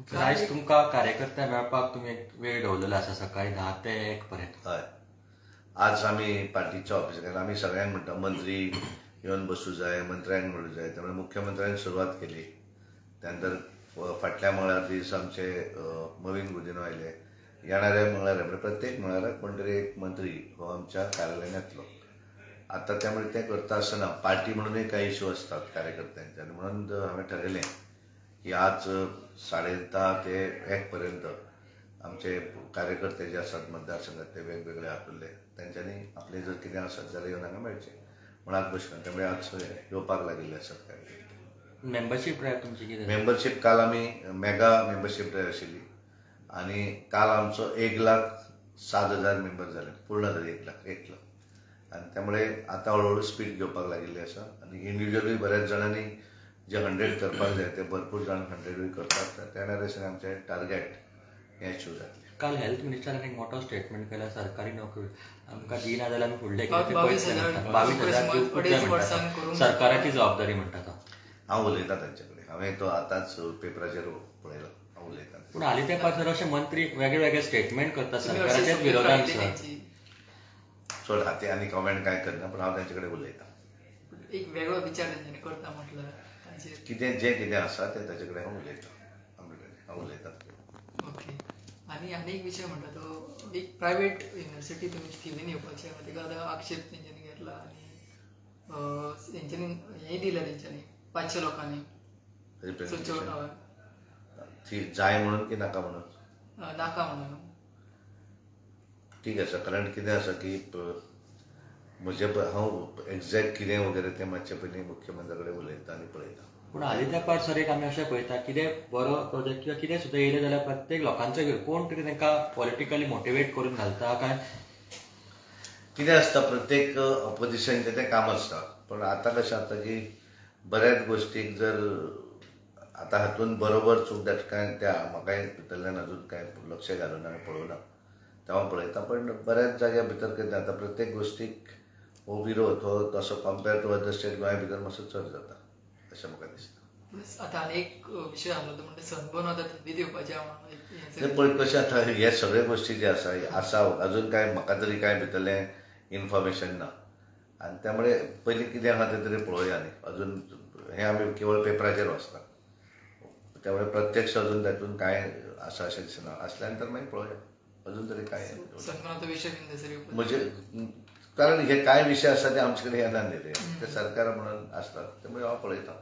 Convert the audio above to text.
आयज तुमकां कार्यकर्त्या मेळपाक तुमी एक वेळ दवरलेलो आसा सकाळी 10 ते 1 पर्यंत. हय, आज आमी पार्टीच्या ऑफिसांत आमी सगळ्यांक म्हणटा मंत्री येवन बसूं जाय, मंत्र्यांक म्हणूं जाय. त्यामुळे मुख्यमंत्र्यांनी सुरवात केली. त्यानंतर फाटल्या मंगळार दीस आमचे मवीन गुदिनो आयले. येणाऱ्या मंगळार म्हणजे प्रत्येक मंगळाराक कोण तरी एक मंत्री हो आमच्या कार्यालयान येतलो. आता त्यामुळे ते करता आसतना पार्टी म्हणूनय काही इश्यू असतात कार्यकर्त्यांचे आनी म्हणून हांवें ठरयलें की आज 10:30 ते 1 पर्यंत आमचे कार्यकर्ते जे असतात मतदारसंघात ते वेगवेगळे आपले त्यांच्यानी आपले जर कितें आसत जाल्यार येवन हांगा मेळचे म्हण आज बसना. त्यामुळे आज येवपाक लागिल्ले आसात कार्यकर्ते. मेंबरशीप ड्रायव्ह तुमची कितें? मेंबरशीप काल आमी मेगा मेंबरशीप ड्रायव्ह आशिल्ली आनी काल आमचो 1,07,000 मेंबर जाले. पूर्ण जाले 1 लाख. आनी त्यामुळे आता हळूहळू स्पीड घेवपाक लागिल्ली आसा आनी इंडिव्हिज्युअली बऱ्याच जाणांनी जे 100 करपाक जाय ते भरपूर जाण 100 करतात. त्या दिसांनी आमचे टार्गेट हें अचीव जातलें. काल हेल्थ मिनिस्टरान एक मोठो स्टेटमेंट केला सरकारी नोकरी आमकां दिना जाल्यार आमी फुडले 22,000 सरकाराची जबाबदारी म्हणटा तो. हांव उलयतां तांचे कडेन. हांवें तो आतांच पेपराचेर पळयलो. हांव उलयतां. पूण हालीं तेंपार जर अशे मंत्री वेगळे वेगळे स्टेटमेंट करतात सरकाराच्याच विरोधान चड हाती आनी कमेंट कांय करना पूण हांव तांचे कडेन उलयतां. एक वेगळो विचार तेंच्यांनी करता म्हटल्यार कितें जें कितें आसा तें ताचे कडेन हांव उलयतां. हांव उलयतां. ओके. आनी एक विशय म्हणटा तो एक प्रायवेट युनिवर्सिटी तुमी स्किमीन येवपाची ताका आतां आक्षेप तेंच्यांनी घेतला आनी तेंच्यांनी हें दिलें तेंच्यांनी 500 लोकांनी जाय म्हणून की नाका म्हणून? नाका म्हणून. ठीक आसा. कारण कितें आसा की म्हजे हांव एक्झॅक्ट कितें वगैरे तें मातशें पयलीं मुख्यमंत्र्या कडेन उलयतां आनी पळयतां. पूण हालीं तेंपार सर एक आमी अशें पळयता कितें बरो प्रोजेक्ट किंवा कितें सुद्दां येयलें जाल्यार प्रत्येक लोकांचो घेवन कोण तरी तांकां पॉलिटिकली मोटिवेट करून घालता काय कितें आसता प्रत्येक ऑपोजिशनचें तें काम आसता. पण आतां कशें जाता की बऱ्याच गोश्टीक जर आतां हातूंत बरोबर चूक जाता काय त्या म्हाकाय भितरल्यान अजून कांय लक्ष घालून हांवें पळोवना तेव्हा पळयता. पण बऱ्याच जाग्यार भितर कितें जाता प्रत्येक गोश्टीक हो विरोध हो तसो कंपेर टू अदर स्टेट गोंया भितर मातसो चड जाता अशें म्हाका दिसता. आतां आनी एक विशय आसलो तो म्हणजे सनबर्न आतां थंडी दिवपाचें पळय कशें जाता हे सगळे गोश्टी जे आसा अजून काय म्हाका तरी काय भितरलें इन्फॉर्मेशन ना आनी त्यामुळे पयलीं कितें आहा तें तरी पळोवया न्ही. अजून हें आमी केवळ पेपराचेर वाचता त्यामुळे प्रत्यक्ष अजून तातूंत काय आसा अशें दिसना. आसल्या नंतर मागीर पळोवया अजून तरी काय म्हणजे कारण हे काय विशय आसा ते आमचे कडेन येना न्ही ते सरकार म्हणून आसतात त्यामुळे हांव पळयतां.